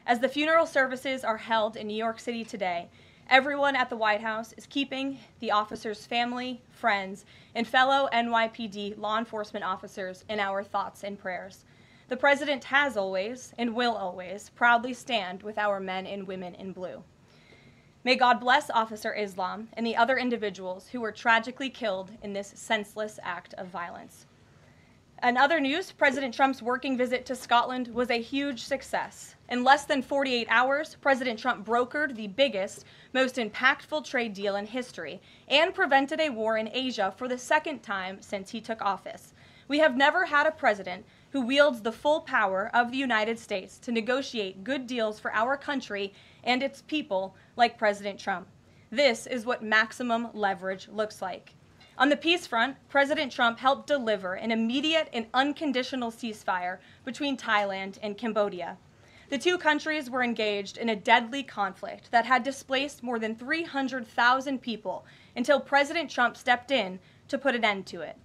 As the funeral services are held in New York City today, everyone at the White House is keeping the officer's family, friends, and fellow NYPD law enforcement officers in our thoughts and prayers. The President has always, and will always, proudly stand with our men and women in blue. May God bless Officer Islam and the other individuals who were tragically killed in this senseless act of violence. In other news, President Trump's working visit to Scotland was a huge success. In less than 48 hours, President Trump brokered the biggest, most impactful trade deal in history and prevented a war in Asia for the second time since he took office. We have never had a president who wields the full power of the United States to negotiate good deals for our country and its people like President Trump. This is what maximum leverage looks like. On the peace front, President Trump helped deliver an immediate and unconditional ceasefire between Thailand and Cambodia. The two countries were engaged in a deadly conflict that had displaced more than 300,000 people until President Trump stepped in to put an end to it.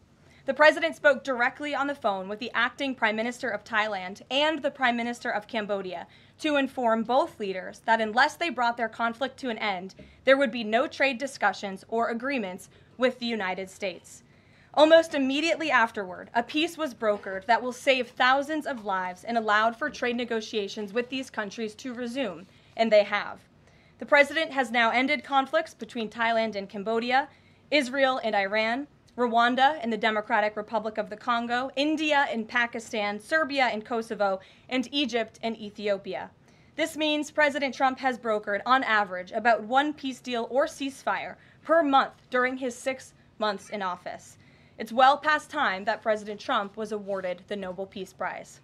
The president spoke directly on the phone with the acting Prime Minister of Thailand and the Prime Minister of Cambodia to inform both leaders that unless they brought their conflict to an end, there would be no trade discussions or agreements with the United States. Almost immediately afterward, a peace was brokered that will save thousands of lives and allowed for trade negotiations with these countries to resume, and they have. The president has now ended conflicts between Thailand and Cambodia, Israel and Iran, Rwanda and the Democratic Republic of the Congo, India and Pakistan, Serbia and Kosovo, and Egypt and Ethiopia. This means President Trump has brokered, on average, about one peace deal or ceasefire per month during his 6 months in office. It's well past time that President Trump was awarded the Nobel Peace Prize.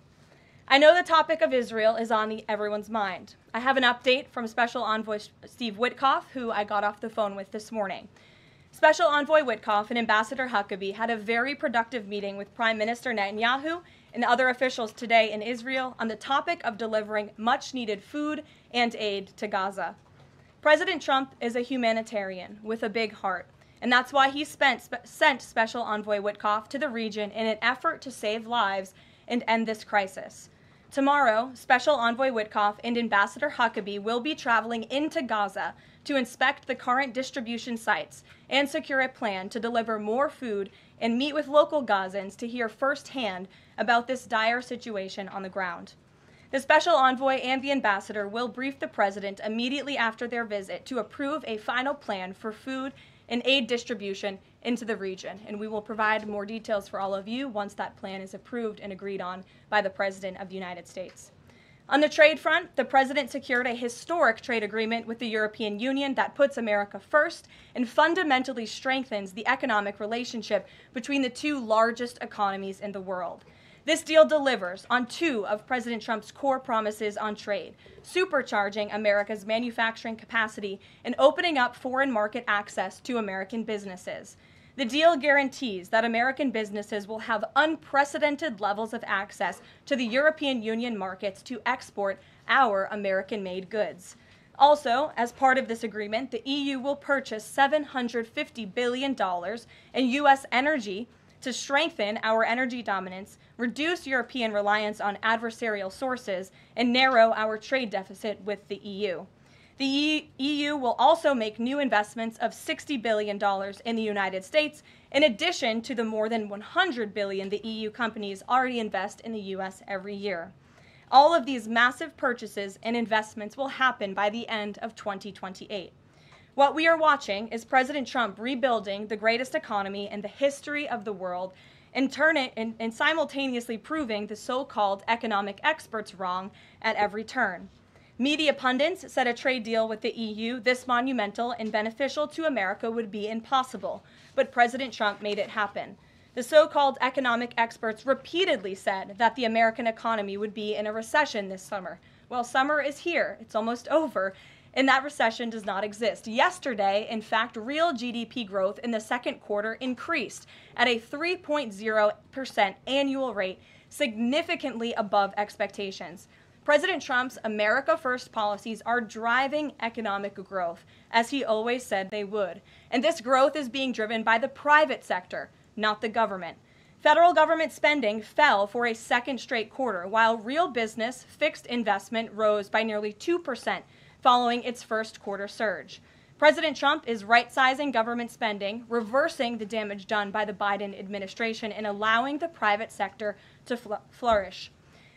I know the topic of Israel is on everyone's mind. I have an update from Special Envoy Steve Witkoff, who I got off the phone with this morning. Special Envoy Witkoff and Ambassador Huckabee had a very productive meeting with Prime Minister Netanyahu and other officials today in Israel on the topic of delivering much-needed food and aid to Gaza. President Trump is a humanitarian with a big heart, and that's why he sent Special Envoy Witkoff to the region in an effort to save lives and end this crisis. Tomorrow, Special Envoy Witkoff and Ambassador Huckabee will be traveling into Gaza to inspect the current distribution sites and secure a plan to deliver more food and meet with local Gazans to hear firsthand about this dire situation on the ground. The Special Envoy and the Ambassador will brief the President immediately after their visit to approve a final plan for food and aid distribution into the region, and we will provide more details for all of you once that plan is approved and agreed on by the President of the United States. On the trade front, the President secured a historic trade agreement with the European Union that puts America first and fundamentally strengthens the economic relationship between the two largest economies in the world. This deal delivers on two of President Trump's core promises on trade, supercharging America's manufacturing capacity and opening up foreign market access to American businesses. The deal guarantees that American businesses will have unprecedented levels of access to the European Union markets to export our American-made goods. Also, as part of this agreement, the EU will purchase $750 billion in U.S. energy to strengthen our energy dominance, reduce European reliance on adversarial sources, and narrow our trade deficit with the EU. The EU will also make new investments of $60 billion in the United States, in addition to the more than $100 billion the EU companies already invest in the U.S. every year. All of these massive purchases and investments will happen by the end of 2028. What we are watching is President Trump rebuilding the greatest economy in the history of the world and simultaneously proving the so-called economic experts wrong at every turn. Media pundits said a trade deal with the EU this monumental and beneficial to America would be impossible, but President Trump made it happen. The so-called economic experts repeatedly said that the American economy would be in a recession this summer. Well, summer is here. It's almost over, and that recession does not exist. Yesterday, in fact, real GDP growth in the second quarter increased at a 3.0% annual rate, significantly above expectations. President Trump's America First policies are driving economic growth, as he always said they would. And this growth is being driven by the private sector, not the government. Federal government spending fell for a second straight quarter, while real business fixed investment rose by nearly 2% following its first quarter surge. President Trump is right-sizing government spending, reversing the damage done by the Biden administration, and allowing the private sector to flourish.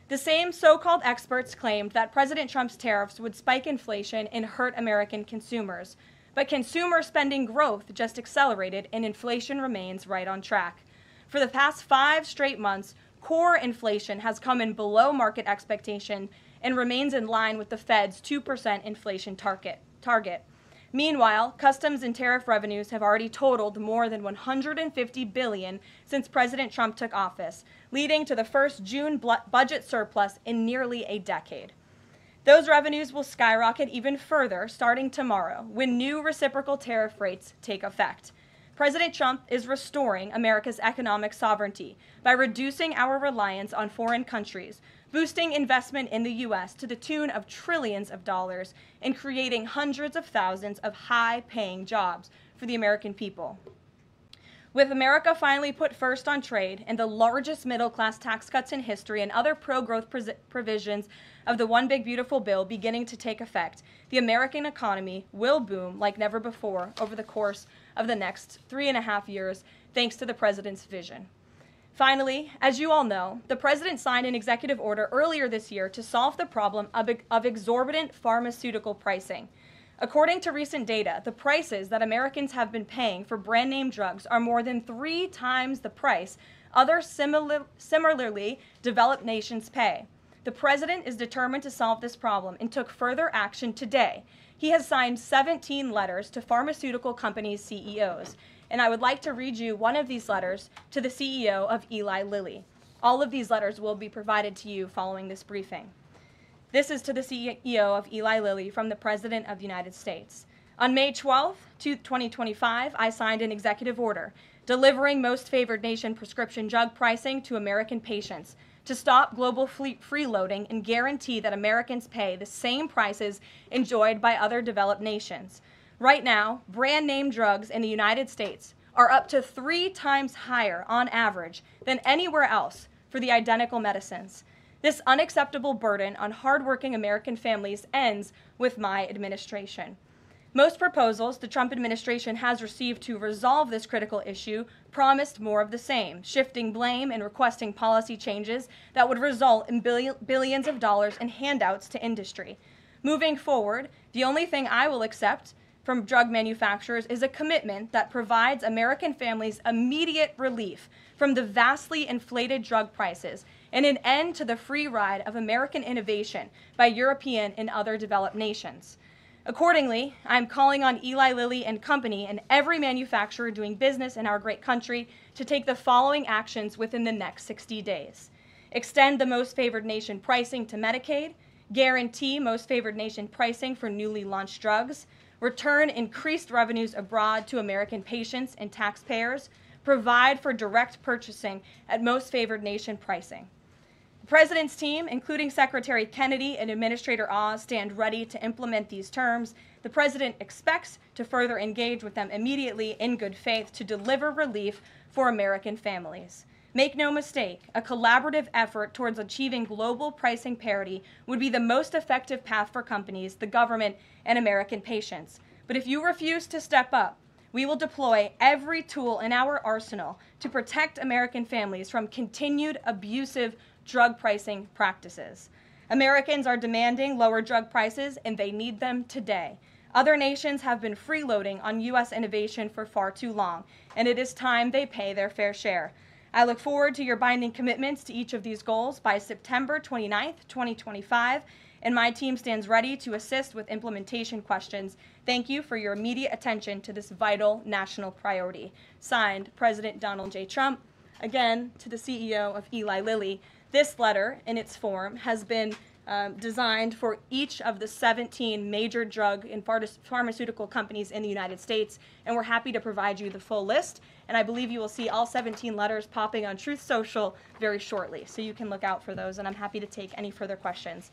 The same so-called experts claimed that President Trump's tariffs would spike inflation and hurt American consumers. But consumer spending growth just accelerated, and inflation remains right on track. For the past 5 straight months, core inflation has come in below market expectation and remains in line with the Fed's 2% inflation target. Meanwhile, customs and tariff revenues have already totaled more than $150 billion since President Trump took office, leading to the first June budget surplus in nearly a decade. Those revenues will skyrocket even further starting tomorrow when new reciprocal tariff rates take effect. President Trump is restoring America's economic sovereignty by reducing our reliance on foreign countries, boosting investment in the U.S. to the tune of trillions of dollars, and creating hundreds of thousands of high-paying jobs for the American people. With America finally put first on trade and the largest middle-class tax cuts in history and other pro-growth provisions of the One Big Beautiful Bill beginning to take effect, the American economy will boom like never before over the course of the next 3.5 years, thanks to the president's vision. Finally, as you all know, the president signed an executive order earlier this year to solve the problem of exorbitant pharmaceutical pricing. According to recent data, the prices that Americans have been paying for brand name drugs are more than 3 times the price other similarly developed nations pay. The president is determined to solve this problem and took further action today. He has signed 17 letters to pharmaceutical companies' CEOs. And I would like to read you one of these letters to the CEO of Eli Lilly. All of these letters will be provided to you following this briefing. This is to the CEO of Eli Lilly from the President of the United States. On May 12, 2025, I signed an executive order delivering most favored nation prescription drug pricing to American patients to stop global freeloading and guarantee that Americans pay the same prices enjoyed by other developed nations. Right now, brand name drugs in the United States are up to 3 times higher on average than anywhere else for the identical medicines. This unacceptable burden on hardworking American families ends with my administration. Most proposals the Trump administration has received to resolve this critical issue promised more of the same, shifting blame and requesting policy changes that would result in billions of dollars in handouts to industry. Moving forward, the only thing I will accept from drug manufacturers is a commitment that provides American families immediate relief from the vastly inflated drug prices and an end to the free ride of American innovation by European and other developed nations. Accordingly, I'm calling on Eli Lilly and Company and every manufacturer doing business in our great country to take the following actions within the next 60 days. Extend the most favored nation pricing to Medicaid, guarantee most favored nation pricing for newly launched drugs, return increased revenues abroad to American patients and taxpayers, provide for direct purchasing at most favored nation pricing. The President's team, including Secretary Kennedy and Administrator Oz, stand ready to implement these terms. The President expects to further engage with them immediately in good faith to deliver relief for American families. Make no mistake, a collaborative effort towards achieving global pricing parity would be the most effective path for companies, the government, and American patients. But if you refuse to step up, we will deploy every tool in our arsenal to protect American families from continued abusive drug pricing practices. Americans are demanding lower drug prices, and they need them today. Other nations have been freeloading on U.S. innovation for far too long, and it is time they pay their fair share. I look forward to your binding commitments to each of these goals by September 29th, 2025, and my team stands ready to assist with implementation questions. Thank you for your immediate attention to this vital national priority. Signed, President Donald J. Trump. Again, to the CEO of Eli Lilly. This letter, in its form, has been designed for each of the 17 major drug and pharmaceutical companies in the United States, and we're happy to provide you the full list. And I believe you will see all 17 letters popping on Truth Social very shortly, so you can look out for those, and I'm happy to take any further questions.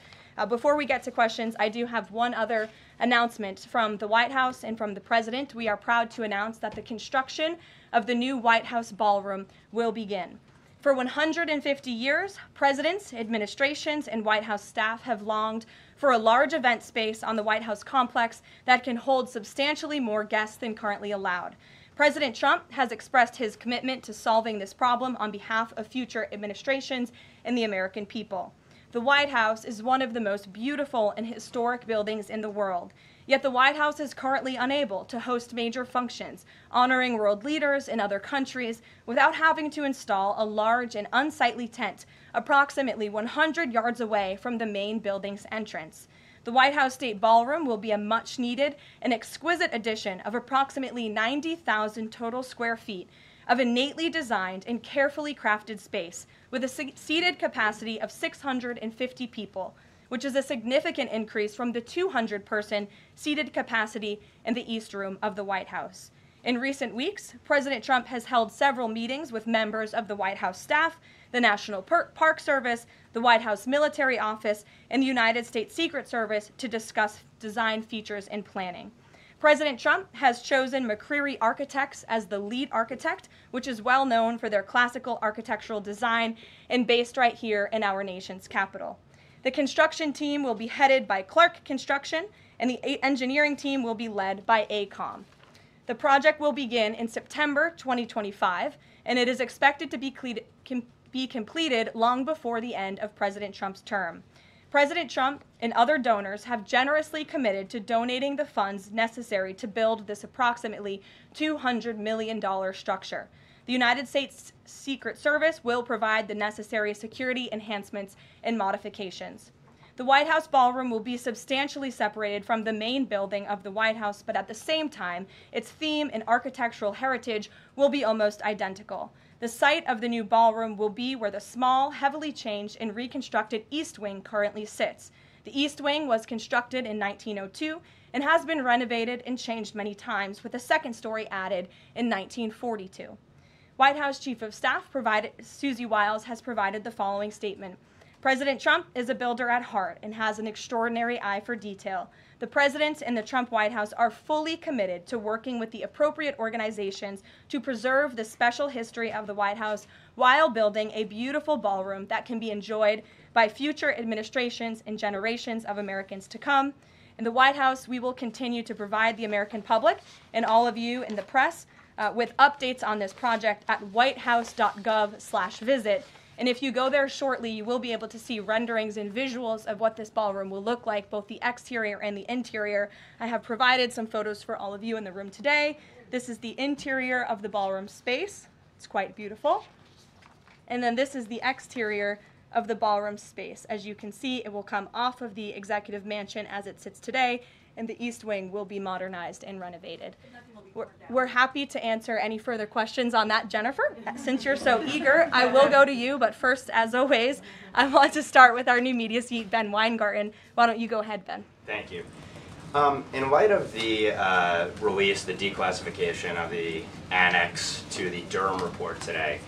Before we get to questions, I do have one other announcement from the White House and from the President. We are proud to announce that the construction of the new White House ballroom will begin. For 150 years, presidents, administrations, and White House staff have longed for a large event space on the White House complex that can hold substantially more guests than currently allowed. President Trump has expressed his commitment to solving this problem on behalf of future administrations and the American people. The White House is one of the most beautiful and historic buildings in the world. Yet the White House is currently unable to host major functions, honoring world leaders in other countries without having to install a large and unsightly tent approximately 100 yards away from the main building's entrance. The White House State Ballroom will be a much-needed and exquisite addition of approximately 90,000 total square feet of innately designed and carefully crafted space with a seated capacity of 650 people, which is a significant increase from the 200-person seated capacity in the East Room of the White House. In recent weeks, President Trump has held several meetings with members of the White House staff, the National Park Service, the White House Military Office, and the United States Secret Service to discuss design features and planning. President Trump has chosen McCreary Architects as the lead architect, which is well known for their classical architectural design and based right here in our nation's capital. The construction team will be headed by Clark Construction, and the engineering team will be led by AECOM. The project will begin in September 2025, and it is expected to be completed long before the end of President Trump's term. President Trump and other donors have generously committed to donating the funds necessary to build this approximately $200 million structure. The United States Secret Service will provide the necessary security enhancements and modifications. The White House ballroom will be substantially separated from the main building of the White House, but at the same time, its theme and architectural heritage will be almost identical. The site of the new ballroom will be where the small, heavily changed and reconstructed East Wing currently sits. The East Wing was constructed in 1902 and has been renovated and changed many times, with a second story added in 1942. White House Chief of Staff Susie Wiles has provided the following statement. President Trump is a builder at heart and has an extraordinary eye for detail. The President and the Trump White House are fully committed to working with the appropriate organizations to preserve the special history of the White House while building a beautiful ballroom that can be enjoyed by future administrations and generations of Americans to come. In the White House, we will continue to provide the American public and all of you in the press with updates on this project at whitehouse.gov/visit. And if you go there shortly, you will be able to see renderings and visuals of what this ballroom will look like, both the exterior and the interior. I have provided some photos for all of you in the room today. This is the interior of the ballroom space. It's quite beautiful. And then this is the exterior of the ballroom space. As you can see, it will come off of the executive mansion as it sits today, and the East Wing will be modernized and renovated. We're happy to answer any further questions on that, Jennifer. Since you're so eager, I will go to you, but first, as always, I want to start with our new media seat, Ben Weingarten. Why don't you go ahead, Ben? Thank you. In light of the release, the declassification of the annex to the Durham report today,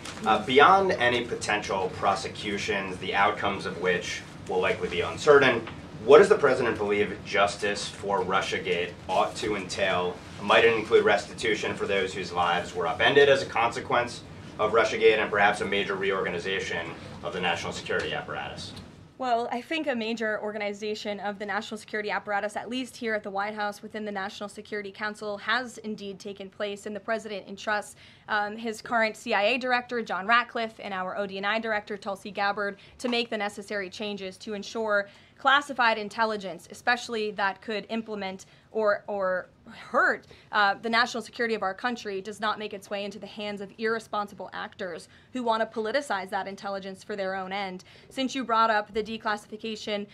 beyond any potential prosecutions, the outcomes of which will likely be uncertain, what does the President believe justice for Russiagate ought to entail? Might it include restitution for those whose lives were upended as a consequence of Russiagate, and perhaps a major reorganization of the national security apparatus? Well, I think a major organization of the national security apparatus, at least here at the White House within the National Security Council, has indeed taken place, and the President entrusts his current CIA director, John Ratcliffe, and our ODNI director, Tulsi Gabbard, to make the necessary changes to ensure classified intelligence, especially that could implement or hurt the national security of our country, does not make its way into the hands of irresponsible actors who want to politicize that intelligence for their own end. Since you brought up the declassification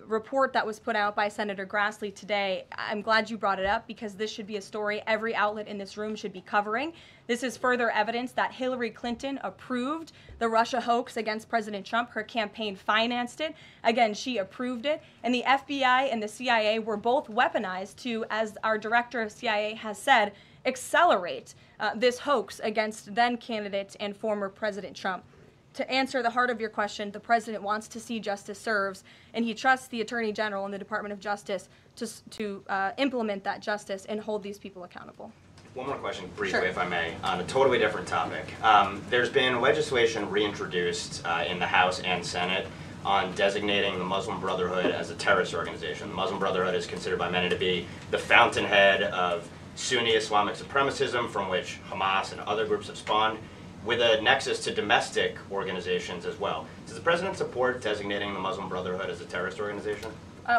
report that was put out by Senator Grassley today, I'm glad you brought it up, because this should be a story every outlet in this room should be covering. This is further evidence that Hillary Clinton approved the Russia hoax against President Trump. Her campaign financed it. Again, she approved it. And the FBI and the CIA were both weaponized to, as our director of CIA has said, accelerate this hoax against then candidate and former President Trump. To answer the heart of your question, the President wants to see justice served, and he trusts the Attorney General and the Department of Justice to implement that justice and hold these people accountable. One more question, briefly, Sure. if I may, on a totally different topic. There's been legislation reintroduced in the House and Senate on designating the Muslim Brotherhood as a terrorist organization. The Muslim Brotherhood is considered by many to be the fountainhead of Sunni Islamic supremacism from which Hamas and other groups have spawned, with a nexus to domestic organizations as well. Does the president support designating the Muslim Brotherhood as a terrorist organization?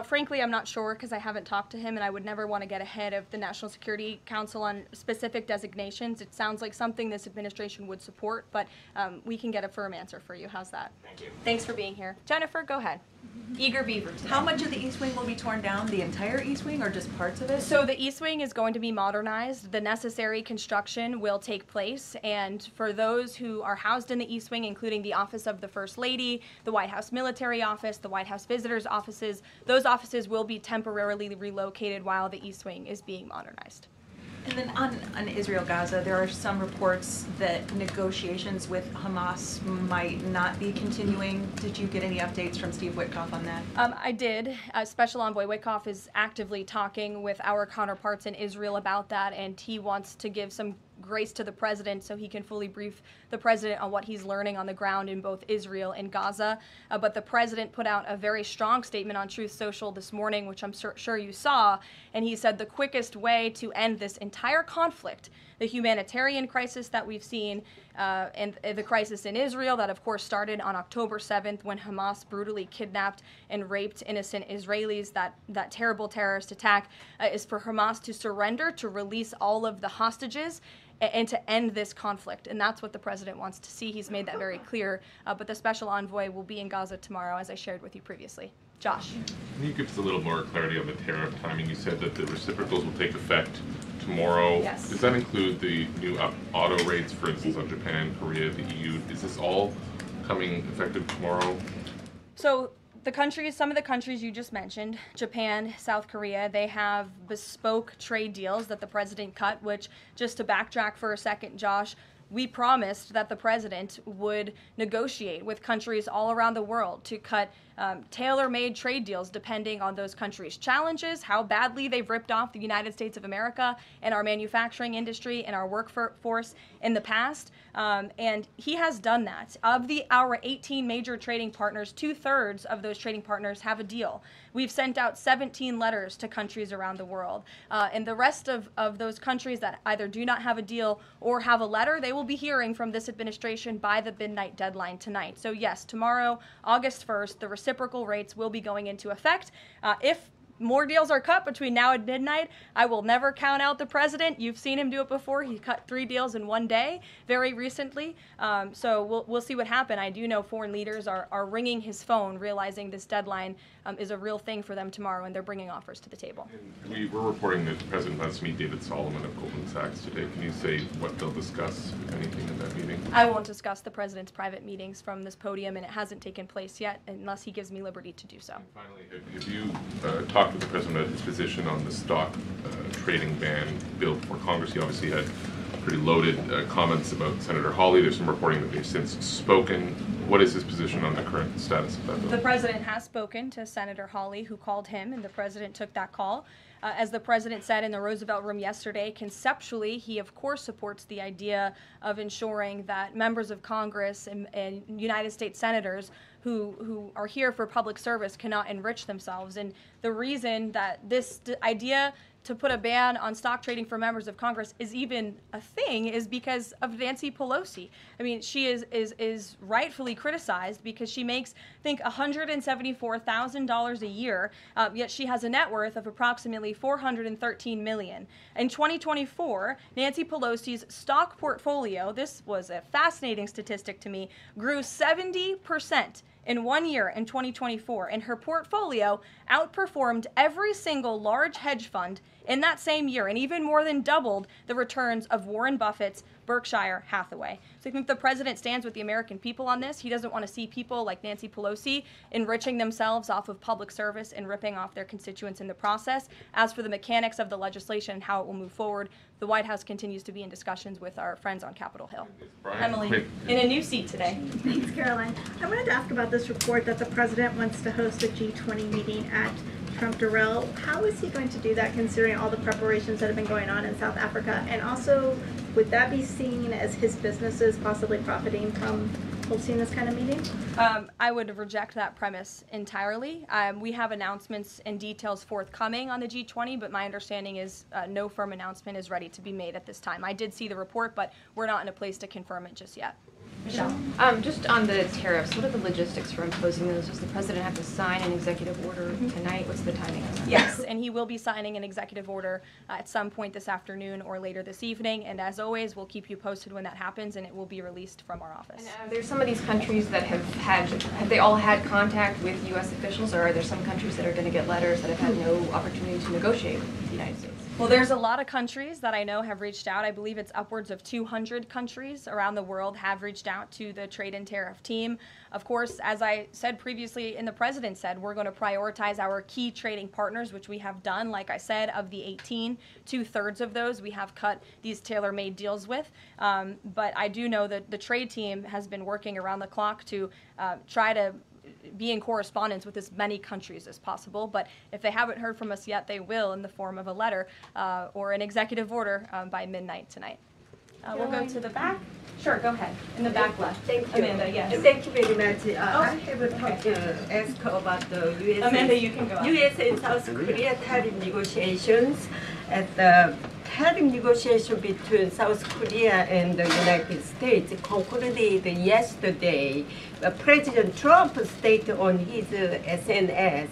Frankly, I'm not sure because I haven't talked to him, and I would never want to get ahead of the National Security Council on specific designations. It sounds like something this administration would support, but we can get a firm answer for you. How's that? Thank you. Thanks for beating here. Jennifer, go ahead. Eager beaver today. How much of the East Wing will be torn down? The entire East Wing or just parts of it? So the East Wing is going to be modernized. The necessary construction will take place, and for those who are housed in the East Wing, including the Office of the First Lady, the White House Military Office, the White House Visitors Offices, those offices will be temporarily relocated while the East Wing is being modernized. And then on Israel-Gaza, there are some reports that negotiations with Hamas might not be continuing. Did you get any updates from Steve Witkoff on that? I did. Special Envoy Witkoff is actively talking with our counterparts in Israel about that, and he wants to give some grace to the president so he can fully brief the president on what he's learning on the ground in both Israel and Gaza. But the president put out a very strong statement on Truth Social this morning, which I'm sure you saw, and he said the quickest way to end this entire conflict, the humanitarian crisis that we've seen, and the crisis in Israel that of course started on October 7th when Hamas brutally kidnapped and raped innocent Israelis, that terrible terrorist attack, is for Hamas to surrender, to release all of the hostages, and to end this conflict. And that's what the president wants to see. He's made that very clear. But the special envoy will be in Gaza tomorrow, as I shared with you previously. Josh. Can you give us a little more clarity on the tariff timing? You said that the reciprocals will take effect tomorrow. Yes. Does that include the new auto rates, for instance, on Japan, Korea, the EU? Is this all coming effective tomorrow? So some of the countries you just mentioned, Japan, South Korea, they have bespoke trade deals that the president cut, which, just to backtrack for a second, Josh, we promised that the president would negotiate with countries all around the world to cut tailor-made trade deals depending on those countries' challenges, how badly they've ripped off the United States of America and our manufacturing industry and our workforce in the past. And he has done that. Of our 18 major trading partners, 2/3 of those trading partners have a deal. We've sent out 17 letters to countries around the world. And the rest of those countries that either do not have a deal or have a letter, they will be hearing from this administration by the midnight deadline tonight. So yes, tomorrow, August 1st, the reciprocal rates will be going into effect. If more deals are cut between now and midnight, I will never count out the president. You've seen him do it before. He cut 3 deals in one day very recently. So we'll see what happens. I do know foreign leaders are ringing his phone, realizing this deadline is a real thing for them tomorrow, and they're bringing offers to the table. We were reporting that the president plans to meet David Solomon of Goldman Sachs today. Can you say what they'll discuss, if anything, in that meeting? I won't discuss the president's private meetings from this podium, and it hasn't taken place yet unless he gives me liberty to do so. And finally, have you talked with the president about his position on the stock trading ban bill before Congress? He obviously had pretty loaded comments about Senator Hawley. There's some reporting that they've since spoken. What is his position on the current status of that bill? The president has spoken to Senator Hawley, who called him, and the president took that call. As the president said in the Roosevelt Room yesterday, conceptually, he of course supports the idea of ensuring that members of Congress and United States senators who are here for public service cannot enrich themselves. And the reason that this idea to put a ban on stock trading for members of Congress is even a thing is because of Nancy Pelosi. I mean, she is rightfully criticized because she makes, I think, $174,000 a year, yet she has a net worth of approximately $413 million. In 2024, Nancy Pelosi's stock portfolio, this was a fascinating statistic to me, grew 70% in 1 year in 2024, and her portfolio outperformed every single large hedge fund in that same year, and even more than doubled the returns of Warren Buffett's Berkshire Hathaway. So I think the president stands with the American people on this. He doesn't want to see people like Nancy Pelosi enriching themselves off of public service and ripping off their constituents in the process. As for the mechanics of the legislation and how it will move forward, the White House continues to be in discussions with our friends on Capitol Hill. Emily, in a new seat today. Thanks, Caroline. I wanted to ask about this report that the president wants to host a G20 meeting at Trump-Durrell. How is he going to do that considering all the preparations that have been going on in South Africa? And also, would that be seen as his businesses possibly profiting from hosting this kind of meeting? I would reject that premise entirely. We have announcements and details forthcoming on the G20, but my understanding is no firm announcement is ready to be made at this time. I did see the report, but we're not in a place to confirm it just yet. Michelle? Just on the tariffs, what are the logistics for imposing those? Does the president have to sign an executive order tonight? What's the timing on that? Yes, and he will be signing an executive order at some point this afternoon or later this evening. And as always, we'll keep you posted when that happens, and it will be released from our office. And there's some of these countries that have they all had contact with U.S. officials, or are there some countries that are going to get letters that have had no opportunity to negotiate with the United States? Well, there's a lot of countries that I know have reached out. I believe it's upwards of 200 countries around the world have reached out to the trade and tariff team. Of course, as I said previously and the president said, we're going to prioritize our key trading partners, which we have done. Like I said, of the 18, 2/3 of those we have cut these tailor-made deals with. But I do know that the trade team has been working around the clock to try to be in correspondence with as many countries as possible. But if they haven't heard from us yet, they will in the form of a letter or an executive order by midnight tonight. We'll go to the back. Sure, go ahead. In the back left. Thank you. Amanda, yes. Thank you very much. I have a talk ask about the U.S. Amanda, you can go up. U.S. and South Korea tariff negotiations. At the tariff negotiation between South Korea and the United States concluded yesterday. President Trump stated on his SNS,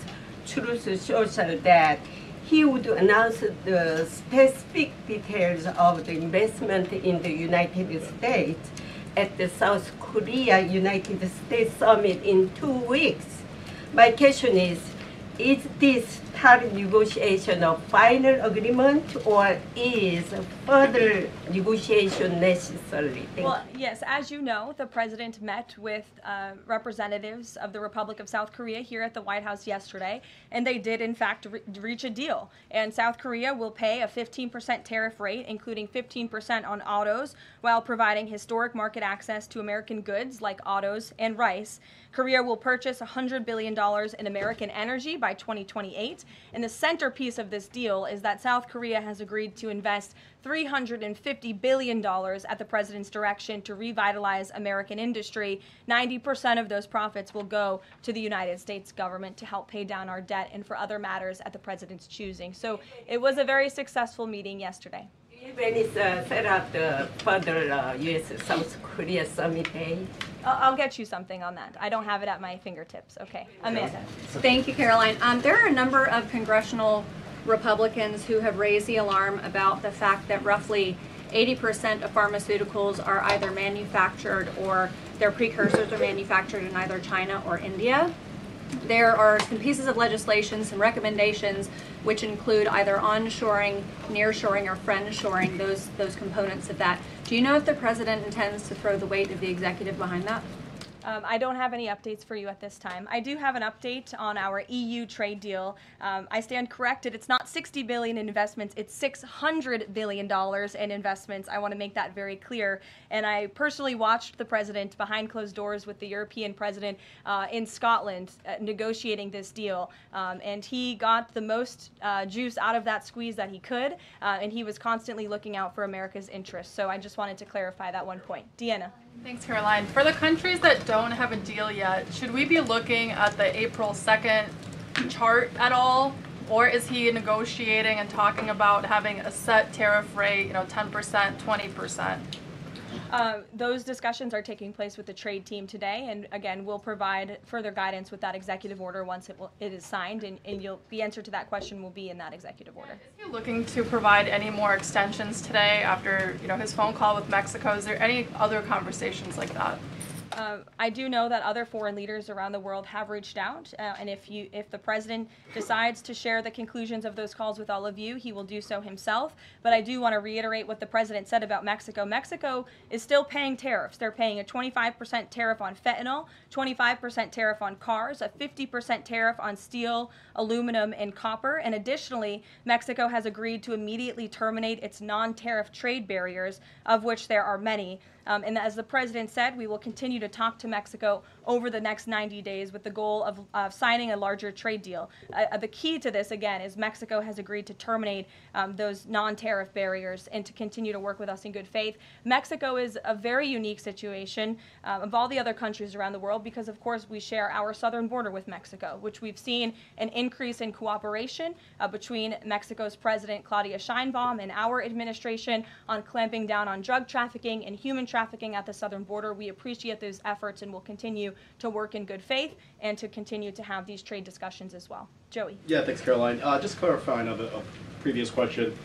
Truth Social, that he would announce the specific details of the investment in the United States at the South Korea-United States Summit in 2 weeks. My question is this tariff negotiation a final agreement, or is further negotiation necessary? Well, yes, as you know, the president met with representatives of the Republic of South Korea here at the White House yesterday, and they did, in fact, reach a deal. And South Korea will pay a 15% tariff rate, including 15% on autos, while providing historic market access to American goods like autos and rice. Korea will purchase $100 billion in American energy by 2028. And the centerpiece of this deal is that South Korea has agreed to invest $350 billion at the president's direction to revitalize American industry. 90% of those profits will go to the United States government to help pay down our debt and for other matters at the president's choosing. So it was a very successful meeting yesterday. When is set up the further U.S.-South Korea summit day? I'll get you something on that. I don't have it at my fingertips. Okay, Amanda. Thank you, Caroline. There are a number of congressional Republicans who have raised the alarm about the fact that roughly 80% of pharmaceuticals are either manufactured or their precursors are manufactured in either China or India. There are some pieces of legislation, some recommendations, which include either onshoring, nearshoring, or friendshoring, those components of that. Do you know if the president intends to throw the weight of the executive behind that? I don't have any updates for you at this time. I do have an update on our EU trade deal. I stand corrected. It's not $60 billion in investments. It's $600 billion in investments. I want to make that very clear. And I personally watched the president behind closed doors with the European president in Scotland negotiating this deal. And he got the most juice out of that squeeze that he could. And he was constantly looking out for America's interests. So I just wanted to clarify that one point. Deanna. Thanks, Caroline. For the countries that don't have a deal yet, should we be looking at the April 2nd chart at all? Or is he negotiating and talking about having a set tariff rate, 10%, 20%? Those discussions are taking place with the trade team today, and again, we'll provide further guidance with that executive order once it is signed, and the answer to that question will be in that executive order. Is he looking to provide any more extensions today after his phone call with Mexico? Is there any other conversations like that? I do know that other foreign leaders around the world have reached out, and if the president decides to share the conclusions of those calls with all of you, he will do so himself. But I do want to reiterate what the president said about Mexico. Mexico is still paying tariffs. They're paying a 25% tariff on fentanyl, 25% tariff on cars, a 50% tariff on steel, aluminum, and copper. And additionally, Mexico has agreed to immediately terminate its non-tariff trade barriers, of which there are many. And as the president said, we will continue to to talk to Mexico over the next 90 days with the goal of signing a larger trade deal. The key to this, again, is Mexico has agreed to terminate those non-tariff barriers and to continue to work with us in good faith. Mexico is a very unique situation of all the other countries around the world because, of course, we share our southern border with Mexico, which we've seen an increase in cooperation between Mexico's President Claudia Sheinbaum and our administration on clamping down on drug trafficking and human trafficking at the southern border. We appreciate those efforts and will continue to work in good faith and to continue to have these trade discussions as well. Joey. Yeah, thanks, Caroline. Just clarifying on a previous question.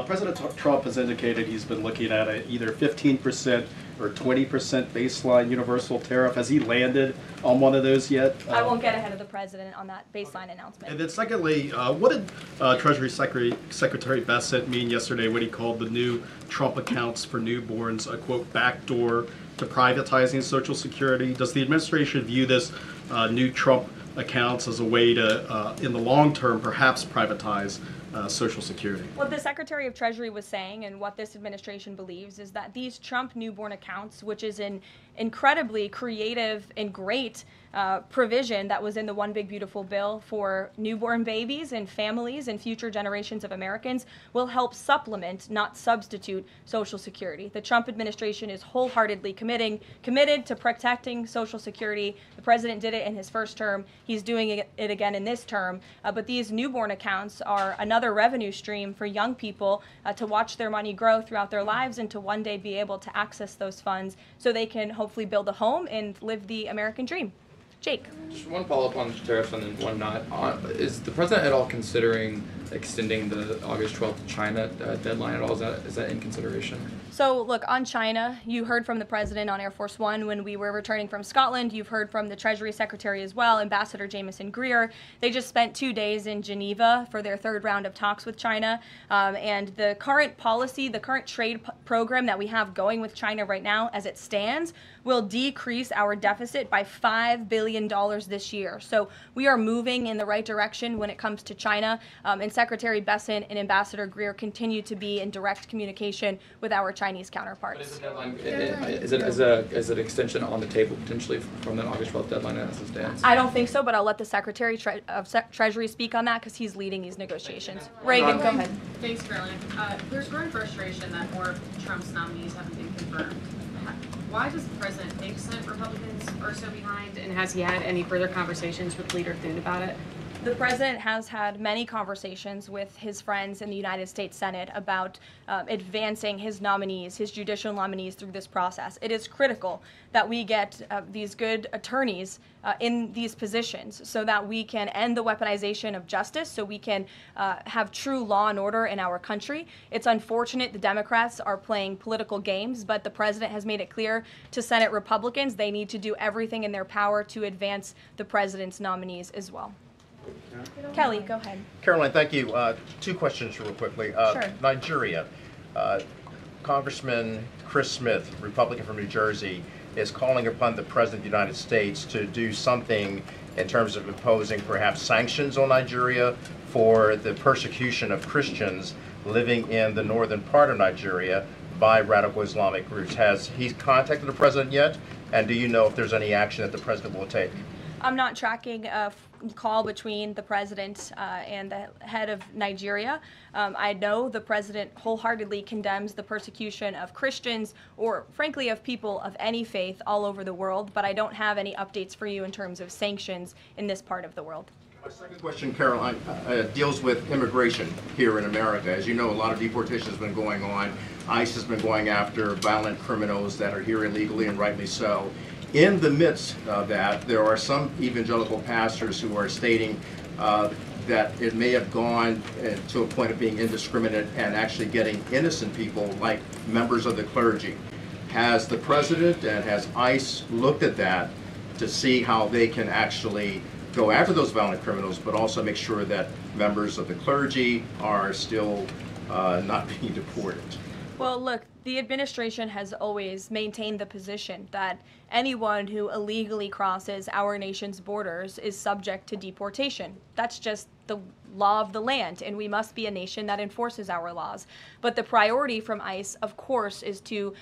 President Trump has indicated he's been looking at either 15% or 20% baseline universal tariff. Has he landed on one of those yet? I won't get ahead of the president on that baseline announcement. And then secondly, what did Treasury Secretary Bassett mean yesterday when he called the new Trump accounts for newborns a, quote, backdoor to privatizing Social Security? Does the administration view this new Trump accounts as a way to, in the long term, perhaps privatize Social Security? What the Secretary of Treasury was saying and what this administration believes is that these Trump newborn accounts, which is an incredibly creative and great provision that was in the One Big Beautiful Bill for newborn babies and families and future generations of Americans, will help supplement, not substitute, Social Security. The Trump administration is wholeheartedly committed to protecting Social Security. The president did it in his first term. He's doing it again in this term. But these newborn accounts are another revenue stream for young people to watch their money grow throughout their lives and to one day be able to access those funds so they can hopefully build a home and live the American dream. Jake. Just one follow-up on tariffs and then one not. Is the president at all considering extending the August 12th China deadline at all? Is that in consideration? So look, on China, you heard from the president on Air Force One when we were returning from Scotland. You've heard from the Treasury Secretary as well, Ambassador Jameson Greer. They just spent 2 days in Geneva for their third round of talks with China. And the current policy, the current trade program that we have going with China right now, as it stands, will decrease our deficit by $5 billion this year. So we are moving in the right direction when it comes to China. And Secretary Besson and Ambassador Greer continue to be in direct communication with our Chinese counterparts. But is the deadline, is it extension on the table potentially from the August 12th deadline as it stands? I don't think so, but I'll let the Secretary of Treasury speak on that because he's leading these negotiations. Reagan, go ahead. Thanks, Caroline. There's growing frustration that more of Trump's nominees haven't been confirmed. Why does the president think Senate Republicans are so behind, and has he had any further conversations with Leader Thune about it? The president has had many conversations with his friends in the United States Senate about advancing his nominees, his judicial nominees through this process. It is critical that we get these good attorneys in these positions so that we can end the weaponization of justice, so we can have true law and order in our country. It's unfortunate the Democrats are playing political games, but the president has made it clear to Senate Republicans they need to do everything in their power to advance the president's nominees as well. Kelly, go ahead. Caroline, thank you. 2 questions real quickly. Sure. Nigeria. Congressman Chris Smith, Republican from New Jersey, is calling upon the President of the United States to do something in terms of imposing perhaps sanctions on Nigeria for the persecution of Christians living in the northern part of Nigeria by radical Islamic groups. Has he contacted the President yet? And do you know if there's any action that the President will take? I'm not tracking a call between the president and the head of Nigeria. I know the president wholeheartedly condemns the persecution of Christians or, frankly, of people of any faith all over the world, but I don't have any updates for you in terms of sanctions in this part of the world. My second question, Caroline, deals with immigration here in America. As you know, a lot of deportation has been going on. ICE has been going after violent criminals that are here illegally, and rightly so. In the midst of that, there are some evangelical pastors who are stating that it may have gone to a point of being indiscriminate and actually getting innocent people, like members of the clergy. Has the president and has ICE looked at that to see how they can actually go after those violent criminals, but also make sure that members of the clergy are still not being deported? Well, look, the administration has always maintained the position that anyone who illegally crosses our nation's borders is subject to deportation. That's just the law of the land, and we must be a nation that enforces our laws. But the priority from ICE, of course, is to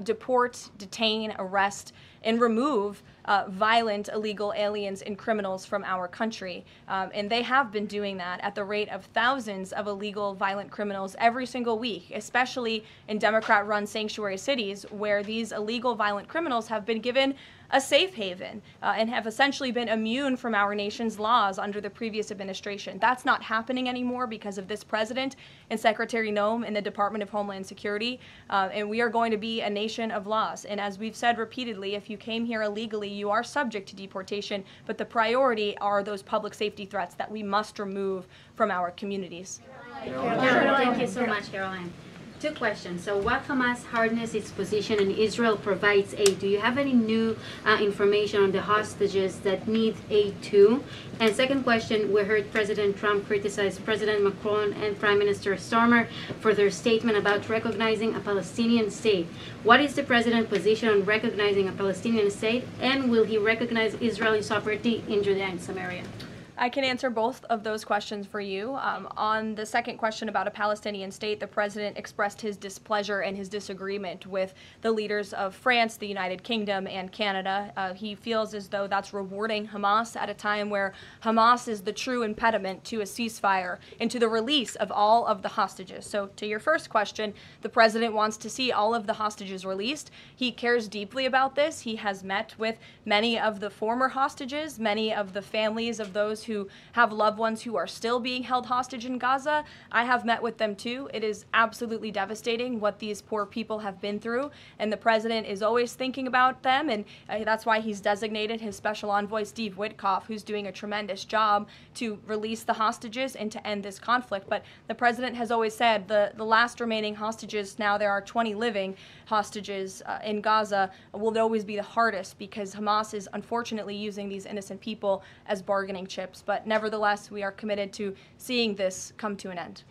deport, detain, arrest, and remove violent illegal aliens and criminals from our country. And they have been doing that at the rate of thousands of illegal violent criminals every single week, especially in Democrat-run sanctuary cities where these illegal violent criminals have been given a safe haven and have essentially been immune from our nation's laws under the previous administration. That's not happening anymore because of this president and Secretary Noem in the Department of Homeland Security, and we are going to be a nation of laws. And as we've said repeatedly, if you came here illegally, you are subject to deportation, but the priority are those public safety threats that we must remove from our communities. Thank you so much, Caroline. Two questions. So what Hamas hardens its position and Israel provides aid? Do you have any new information on the hostages that need aid too? And second question, we heard President Trump criticize President Macron and Prime Minister Starmer for their statement about recognizing a Palestinian state. What is the president's position on recognizing a Palestinian state, and will he recognize Israeli sovereignty in Judea and Samaria? I can answer both of those questions for you. On the second question about a Palestinian state, the president expressed his displeasure and his disagreement with the leaders of France, the United Kingdom, and Canada. He feels as though that's rewarding Hamas at a time where Hamas is the true impediment to a ceasefire and to the release of all of the hostages. So to your first question, the president wants to see all of the hostages released. He cares deeply about this. He has met with many of the former hostages, many of the families of those who have loved ones who are still being held hostage in Gaza. I have met with them too. It is absolutely devastating what these poor people have been through, and the president is always thinking about them, and that's why he's designated his special envoy, Steve Witkoff, who's doing a tremendous job to release the hostages and to end this conflict. But the president has always said the last remaining hostages, now there are 20 living hostages in Gaza, will always be the hardest because Hamas is unfortunately using these innocent people as bargaining chips. But nevertheless, we are committed to seeing this come to an end.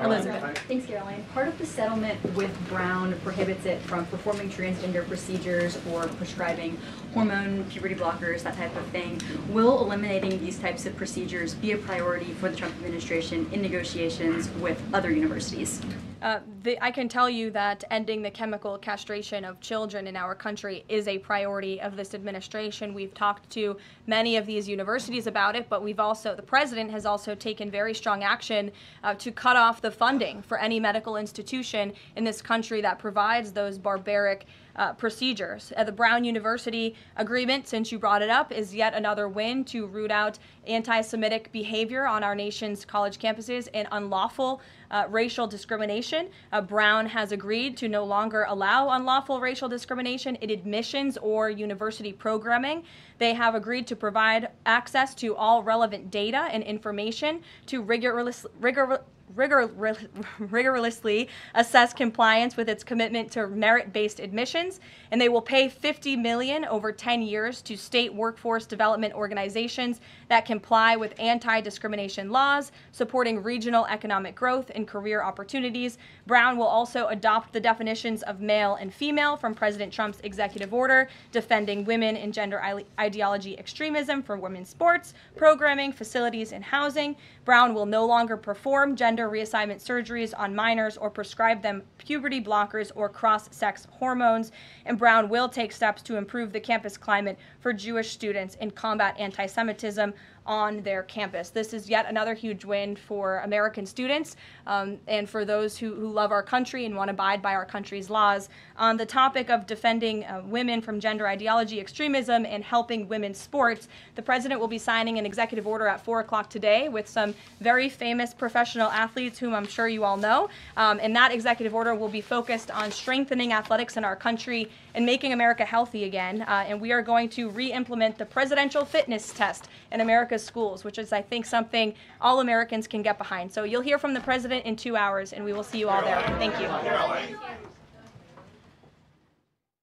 Elizabeth. Thanks, Caroline. Part of the settlement with Brown prohibits it from performing transgender procedures or prescribing hormone puberty blockers, that type of thing. Will eliminating these types of procedures be a priority for the Trump administration in negotiations with other universities? I can tell you that ending the chemical castration of children in our country is a priority of this administration. We've talked to many of these universities about it, but the president has also taken very strong action to cut off the funding for any medical institution in this country that provides those barbaric procedures. The Brown University agreement, since you brought it up, is yet another win to root out anti-Semitic behavior on our nation's college campuses and unlawful racial discrimination. Brown has agreed to no longer allow unlawful racial discrimination in admissions or university programming. They have agreed to provide access to all relevant data and information to rigorously assess compliance with its commitment to merit-based admissions, and they will pay $50 million over 10 years to state workforce development organizations that comply with anti-discrimination laws, supporting regional economic growth and career opportunities. Brown will also adopt the definitions of male and female from President Trump's executive order, defending women and gender ideology extremism for women's sports, programming, facilities, and housing. Brown will no longer perform gender reassignment surgeries on minors or prescribe them puberty blockers or cross-sex hormones. And Brown will take steps to improve the campus climate for Jewish students and combat anti-Semitism on their campus. This is yet another huge win for American students and for those who love our country and want to abide by our country's laws. On the topic of defending women from gender ideology extremism and helping women's sports, the president will be signing an executive order at 4 o'clock today with some very famous professional athletes whom I'm sure you all know. And that executive order will be focused on strengthening athletics in our country and making America healthy again. And we are going to re-implement the presidential fitness test in America's schools, which is, I think, something all Americans can get behind. So you'll hear from the president in 2 hours, and we will see you all there. Thank you.